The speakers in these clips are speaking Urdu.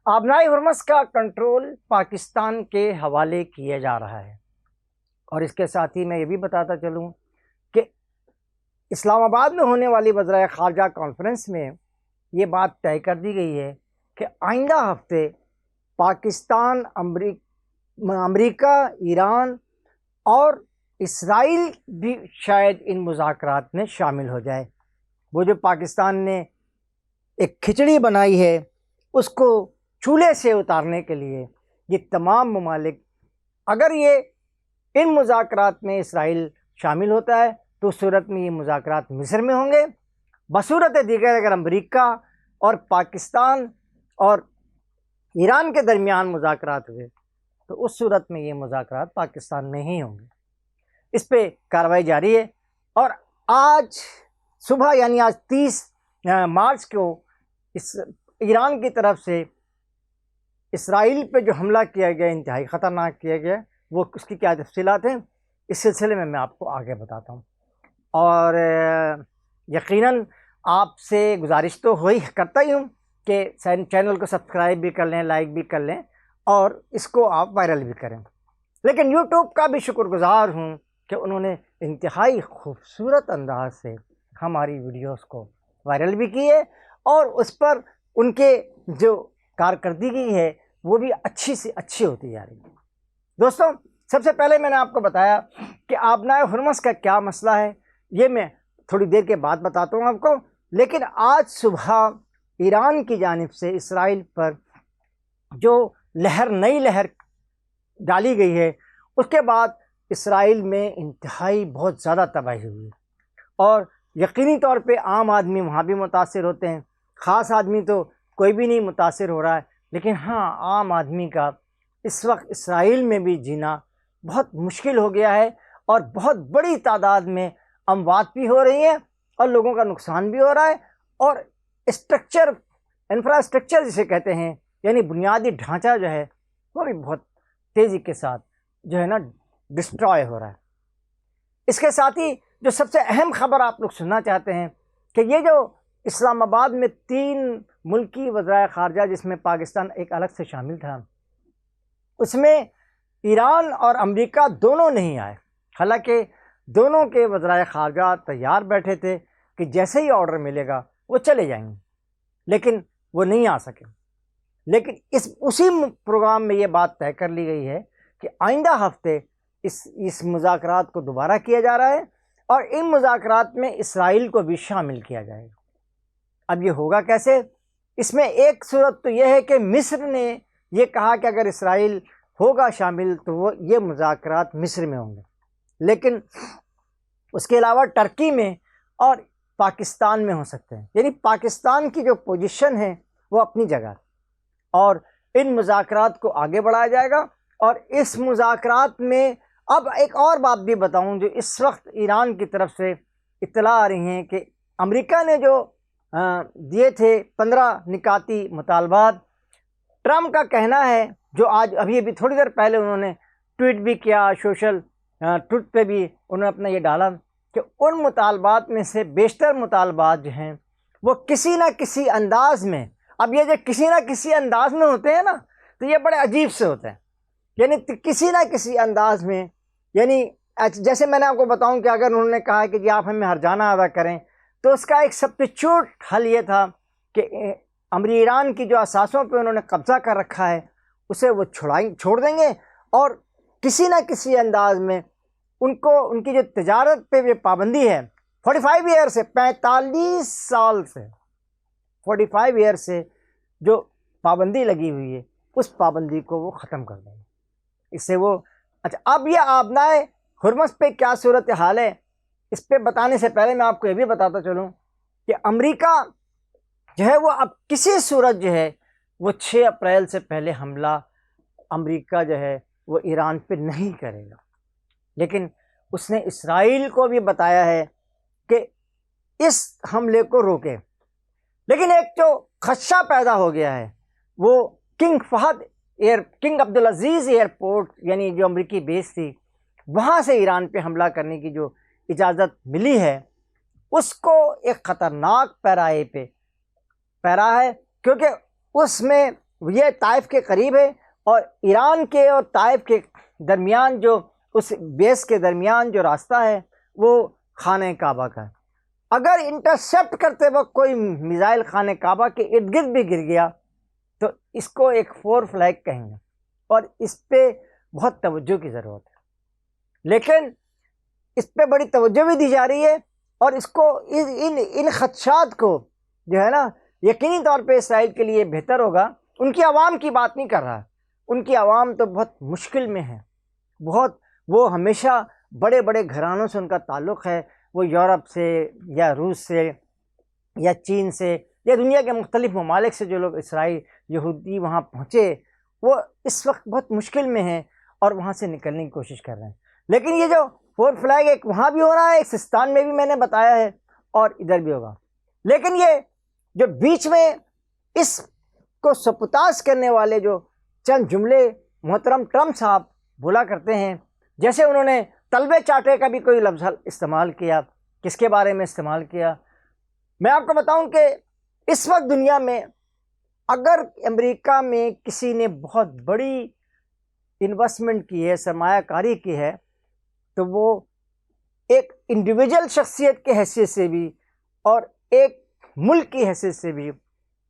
آبنائے ہرمز کا کنٹرول پاکستان کے حوالے کیا جا رہا ہے، اور اس کے ساتھ ہی میں یہ بھی بتاتا چلوں کہ اسلام آباد میں ہونے والی وزرائے خارجہ کانفرنس میں یہ بات طے کر دی گئی ہے کہ آئندہ ہفتے پاکستان، امریکہ، ایران اور اسرائیل بھی شاید ان مذاکرات میں شامل ہو جائے۔ وہ جو پاکستان نے ایک کھچڑی بنائی ہے اس کو چولہے سے اتارنے کے لیے یہ تمام ممالک، اگر یہ ان مذاکرات میں اسرائیل شامل ہوتا ہے تو اس صورت میں یہ مذاکرات مصر میں ہوں گے، بصورت دیگر اگر امریکہ اور پاکستان اور ایران کے درمیان مذاکرات ہوئے تو اس صورت میں یہ مذاکرات پاکستان میں ہی ہوں گے۔ اس پہ کارروائی جاری ہے، اور آج صبح یعنی آج 30 مارچ کو ایران کی طرف سے اسرائیل پہ جو حملہ کیا گیا انتہائی خطرناک کیا گیا، وہ اس کی کیا تفصیلات ہیں اس سلسلے میں آپ کو آگے بتاتا ہوں۔ اور یقیناً آپ سے گزارش تو کرتا ہی ہوں کہ چینل کو سبسکرائب بھی کر لیں، لائک بھی کر لیں، اور اس کو آپ وائرل بھی کریں۔ لیکن یوٹیوب کا بھی شکر گزار ہوں کہ انہوں نے انتہائی خوبصورت انداز سے ہماری ویڈیوز کو وائرل بھی کی ہے، اور اس پر ان کے جو کارکردگی ہے وہ بھی اچھی سے اچھی ہوتی جا رہی ہے۔ دوستوں، سب سے پہلے میں نے آپ کو بتایا کہ آبنائے ہرمز کا کیا مسئلہ ہے، یہ میں تھوڑی دیر کے بعد بتاتا ہوں آپ کو۔ لیکن آج صبح ایران کی جانب سے اسرائیل پر جو نئی لہر ڈالی گئی ہے، اس کے بعد اسرائیل میں انتہائی بہت زیادہ تباہی ہوئی ہے، اور یقینی طور پہ عام آدمی وہاں بھی متاثر ہوتے ہیں۔ خاص آدمی تو کوئی بھی نہیں متاثر ہو رہا ہے، لیکن ہاں عام آدمی کا اس وقت اسرائیل میں بھی جینا بہت مشکل ہو گیا ہے، اور بہت بڑی تعداد میں اموات بھی ہو رہی ہیں اور لوگوں کا نقصان بھی ہو رہا ہے، اور انفراسٹرکچر جسے کہتے ہیں، یعنی بنیادی ڈھانچہ جو ہے وہ بھی بہت تیزی کے ساتھ جو ہے نا ڈسٹرائے ہو رہا ہے۔ اس کے ساتھ ہی جو سب سے اہم خبر آپ لوگ سننا چاہتے ہیں کہ یہ جو اسلام آباد میں 3 ملکی وزرائے خارجہ جس میں پاکستان ایک الگ سے شامل تھا، اس میں ایران اور امریکہ دونوں نہیں آئے، حالانکہ دونوں کے وزرائے خارجہ تیار بیٹھے تھے کہ جیسے ہی آرڈر ملے گا وہ چلے جائیں گے، لیکن وہ نہیں آ سکے۔ لیکن اسی پروگرام میں یہ بات طے کر لی گئی ہے کہ آئندہ ہفتے اس مذاکرات کو دوبارہ کیا جا رہا ہے، اور ان مذاکرات میں اسرائیل کو بھی شامل کیا جائے گا۔ اب یہ ہوگا کیسے؟ اس میں ایک صورت تو یہ ہے کہ مصر نے یہ کہا کہ اگر اسرائیل ہوگا شامل تو یہ مذاکرات مصر میں ہوں گے، لیکن اس کے علاوہ ٹرکی میں اور پاکستان میں ہو سکتے ہیں، یعنی پاکستان کی جو پوزیشن ہے وہ اپنی جگہ، اور ان مذاکرات کو آگے بڑھایا جائے گا۔ اور اس مذاکرات میں اب ایک اور بات بھی بتاؤں جو اس وقت ایران کی طرف سے اطلاع آ رہی ہیں کہ امریکہ نے جو دیے تھے 15 نکاتی مطالبات، ٹرمپ کا کہنا ہے، جو آج ابھی تھوڑی دیر پہلے انہوں نے ٹویٹ بھی کیا، سوشل ٹویٹ پہ بھی انہوں نے اپنا یہ ڈالا کہ ان مطالبات میں سے بیشتر مطالبات جو ہیں وہ کسی نہ کسی انداز میں، اب یہ جو کسی نہ کسی انداز میں ہوتے ہیں نا تو یہ بڑے عجیب سے ہوتے ہیں، یعنی کسی نہ کسی انداز میں، یعنی جیسے میں نے آپ کو بتاؤں کہ اگر انہوں نے کہا کہ جی آپ ہمیں ہرجانہ ادا کریں، تو اس کا ایک سبسٹیٹیوٹ حل یہ تھا کہ ایران کی جو اثاثوں پہ انہوں نے قبضہ کر رکھا ہے اسے وہ چھوڑ دیں گے، اور کسی نہ کسی انداز میں ان کی جو تجارت پہ یہ پابندی ہے 45 ایئر سے 45 سال سے 45 ایئر سے جو پابندی لگی ہوئی ہے اس پابندی کو وہ ختم کر دیں گے۔ اس سے وہ اب یہ آبنائے ہرمز پہ کیا صورتحال ہے، اس پہ بتانے سے پہلے میں آپ کو یہ بھی بتاتا چلوں کہ امریکہ جو ہے وہ اب کسی صورت جو ہے وہ 6 اپریل سے پہلے حملہ امریکہ جو ہے وہ ایران پہ نہیں کرے گا، لیکن اس نے اسرائیل کو بھی بتایا ہے کہ اس حملے کو روکے۔ لیکن ایک جو خدشہ پیدا ہو گیا ہے وہ کنگ عبدالعزیز ایئرپورٹ، یعنی جو امریکی بیس تھی وہاں سے ایران پہ حملہ کرنے کی جو اجازت ملی ہے اس کو ایک خطرناک پیرا ہے، کیونکہ اس میں یہ طائف کے قریب ہے، اور ایران کے اور طائف کے درمیان جو اس بیس کے درمیان جو راستہ ہے وہ خانہ کعبہ کا ہے۔ اگر انٹرسیپٹ کرتے وقت کوئی میزائل خانہ کعبہ کے ارد گرد بھی گر گیا تو اس کو ایک فور فلیگ کہیں گے، اور اس پہ بہت توجہ کی ضرورت ہے۔ لیکن اس پہ بڑی توجہ بھی دی جا رہی ہے، اور اس کو ان خدشات کو جو ہے نا یقینی طور پہ اسرائیل کے لیے بہتر ہوگا۔ ان کی عوام کی بات نہیں کر رہا، ان کی عوام تو بہت مشکل میں ہے، وہ ہمیشہ بڑے بڑے گھرانوں سے ان کا تعلق ہے، وہ یورپ سے یا روس سے یا چین سے یا دنیا کے مختلف ممالک سے جو لوگ اسرائیل یہودی وہاں پہنچے وہ اس وقت بہت مشکل میں ہیں اور وہاں سے نکلنے کی کوشش کر رہے ہیں۔ لیکن یہ جو فور فلیگ ایک وہاں بھی ہو رہا ہے، ایک سستان میں بھی میں نے بتایا ہے، اور ادھر بھی ہوگا۔ لیکن یہ جو بیچ میں اس کو سپتاس کرنے والے جو چند جملے محترم ٹرمپ صاحب بولا کرتے ہیں، جیسے انہوں نے تلبے چاٹے کا بھی کوئی لفظ استعمال کیا، کس کے بارے میں استعمال کیا؟ میں آپ کو بتاؤں کہ اس وقت دنیا میں اگر امریکہ میں کسی نے بہت بڑی انویسٹمنٹ کی ہے، سرمایہ کاری کی ہے، تو وہ ایک انڈیویجول شخصیت کی حیثیت سے بھی اور ایک ملک کی حیثیت سے بھی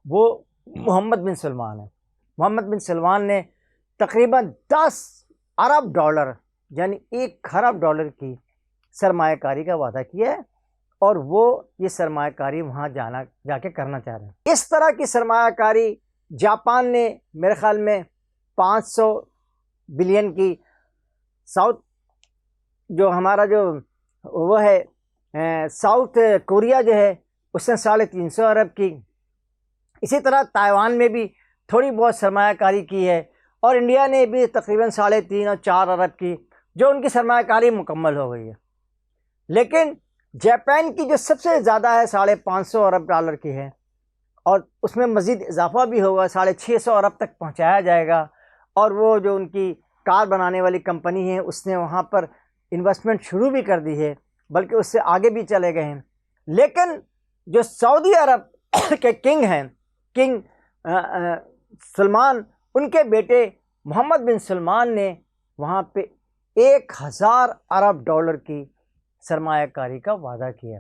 وہ محمد بن سلمان ہے۔ محمد بن سلمان نے تقریباً 10 ارب ڈالر یعنی 1 خراب ڈالر کی سرمایہ کاری کا وعدہ کیا ہے، اور وہ یہ سرمایہ کاری وہاں جا کے کرنا چاہ رہے ہیں۔ اس طرح کی سرمایہ کاری جاپان نے میرے خیال میں 500 بلین کی، ساؤتھ جو ہمارا جو وہ ہے ساؤتھ کوریا جو ہے اس نے 350 ارب کی، اسی طرح تائیوان میں بھی تھوڑی بہت سرمایہ کاری کی ہے، اور انڈیا نے بھی تقریباً 3.5 اور 4 ارب کی، جو ان کی سرمایہ کاری مکمل ہو گئی ہے۔ لیکن جاپان کی جو سب سے زیادہ ہے 550 ارب ڈالر کی ہے، اور اس میں مزید اضافہ بھی ہوگا، 650 ارب تک پہنچایا جائے گا، اور وہ جو ان کی کار بنانے والی کمپنی ہے اس نے وہاں پر انویسٹمنٹ شروع بھی کر دی ہے، بلکہ اس سے آگے بھی چلے گئے ہیں۔ لیکن جو سعودی عرب کے کنگ ہیں، کنگ سلمان، ان کے بیٹے محمد بن سلمان نے وہاں پہ 1000 ارب ڈالر کی سرمایہ کاری کا وعدہ کیا۔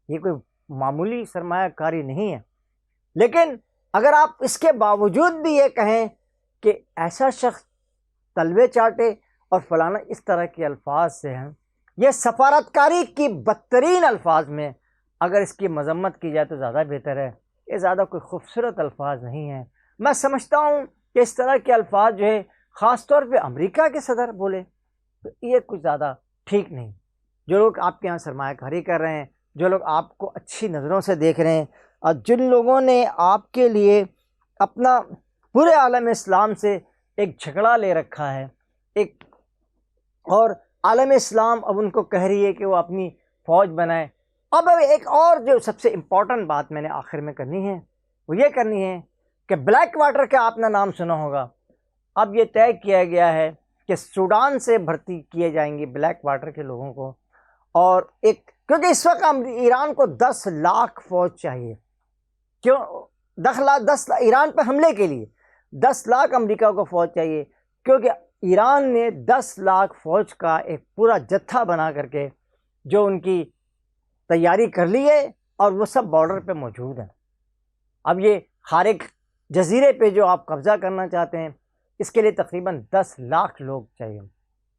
یہ کوئی معمولی سرمایہ کاری نہیں ہے۔ لیکن اگر آپ اس کے باوجود بھی یہ کہیں کہ ایسا شخص تلوے چاٹے اور فلانا اس طرح کے الفاظ سے ہیں، یہ سفارتکاری کی بدترین الفاظ میں اگر اس کی مذمت کی جائے تو زیادہ بہتر ہے۔ یہ زیادہ کوئی خوبصورت الفاظ نہیں ہیں۔ میں سمجھتا ہوں کہ اس طرح کے الفاظ جو ہے خاص طور پہ امریکہ کے صدر بولے تو یہ کچھ زیادہ ٹھیک نہیں۔ جو لوگ آپ کے یہاں سرمایہ کاری کر رہے ہیں، جو لوگ آپ کو اچھی نظروں سے دیکھ رہے ہیں، اور جن لوگوں نے آپ کے لیے اپنا پورے عالم اسلام سے ایک جھگڑا لے رکھا ہے، اور عالم اسلام اب ان کو کہہ رہی ہے کہ وہ اپنی فوج بنائے۔ اب ایک اور جو سب سے امپورٹنٹ بات میں نے آخر میں کرنی ہے وہ یہ کرنی ہے کہ بلیک واٹر کا آپ نے نام سنا ہوگا۔ اب یہ طے کیا گیا ہے کہ سوڈان سے بھرتی کیے جائیں گے بلیک واٹر کے لوگوں کو، اور کیونکہ اس وقت ایران کو 10 لاکھ فوج چاہیے۔ کیوں 10 لاکھ؟ ایران پہ حملے کے لیے 10 لاکھ امریکہ کو فوج چاہیے، کیونکہ ایران نے 10 لاکھ فوج کا ایک پورا جتھا بنا کر کے جو ان کی تیاری کر لی ہے، اور وہ سب بارڈر پہ موجود ہیں۔ اب یہ خارق جزیرے پہ جو آپ قبضہ کرنا چاہتے ہیں، اس کے لیے تقریباً 10 لاکھ لوگ چاہیے۔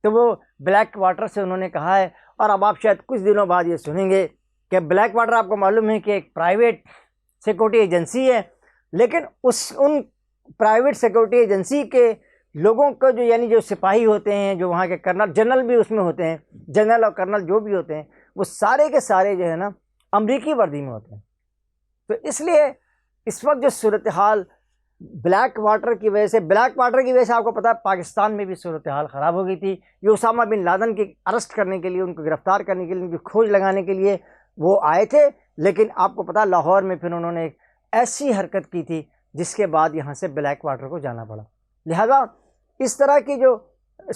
تو وہ بلیک واٹر سے انہوں نے کہا ہے، اور اب آپ شاید کچھ دنوں بعد یہ سنیں گے کہ بلیک واٹر آپ کو معلوم ہے کہ ایک پرائیویٹ سیکورٹی ایجنسی ہے، لیکن ان پرائیویٹ سیکورٹی ایجنسی کے لوگوں کو یعنی جو سپاہی ہوتے ہیں، جو وہاں کے کرنل، جنرل بھی اس میں ہوتے ہیں، جنرل اور کرنل جو بھی ہوتے ہیں، وہ سارے کے سارے جو ہے نا امریکی وردی میں ہوتے ہیں۔ تو اس لیے اس وقت جو صورتحال بلیک واٹر کی وجہ سے آپ کو پتہ ہے پاکستان میں بھی صورتحال خراب ہو گئی تھی۔ یہ اسامہ بن لادن کی ارسٹ کرنے کے لیے، ان کو گرفتار کرنے کے لیے، ان کی کھوج لگانے کے لیے وہ آئے تھے، لیکن آپ کو پتہ لاہور میں پھر انہوں نے ایک ایسی حرکت کی تھی جس کے بعد یہاں سے بلیک واٹر کو جانا پڑا۔ لہذا اس طرح کی جو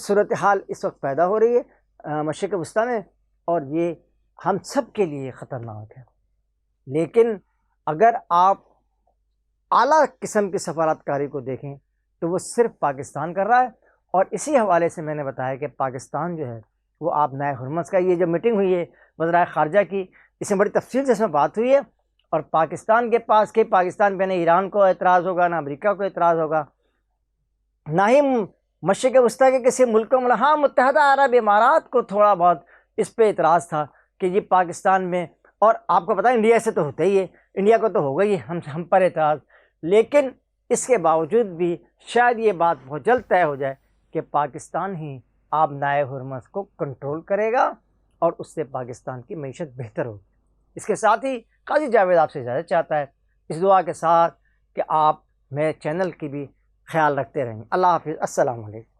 صورتحال اس وقت پیدا ہو رہی ہے مشرق وسطیٰ میں، اور یہ ہم سب کے لیے خطرناک ہے۔ لیکن اگر آپ اعلیٰ قسم کی سفارتکاری کو دیکھیں تو وہ صرف پاکستان کر رہا ہے. اور اسی حوالے سے میں نے بتایا کہ پاکستان جو ہے وہ آپ نائے ہرمز کا، یہ جو میٹنگ ہوئی ہے وزرائے خارجہ کی، اس میں بڑی تفصیل سے اس میں بات ہوئی ہے. اور پاکستان کے پاس کہ پاکستان پہ نہ ایران کو اعتراض ہوگا، نہ امریکہ کو اعتراض ہوگا، نہ ہی مشرق وسطیٰ کے کسی ملک کو، ہاں متحدہ عرب امارات کو تھوڑا بہت اس پہ اعتراض تھا کہ یہ پاکستان میں، اور آپ کو پتہ ہے انڈیا سے تو ہوتا ہی ہے، انڈیا کو تو ہوگا ہی ہم پر اعتراض. لیکن اس کے باوجود بھی شاید یہ بات بہت جلد طے ہو جائے کہ پاکستان ہی آب نائے ہرمز کو کنٹرول کرے گا اور اس سے پاکستان کی معیشت بہتر ہوگی. اس کے ساتھ ہی قاضی جاوید آپ سے اجازت چاہتا ہے، اس دعا کے ساتھ کہ آپ میرے چینل کی بھی خیال رکھتے رہیں. اللہ حافظ. السلام علیکم.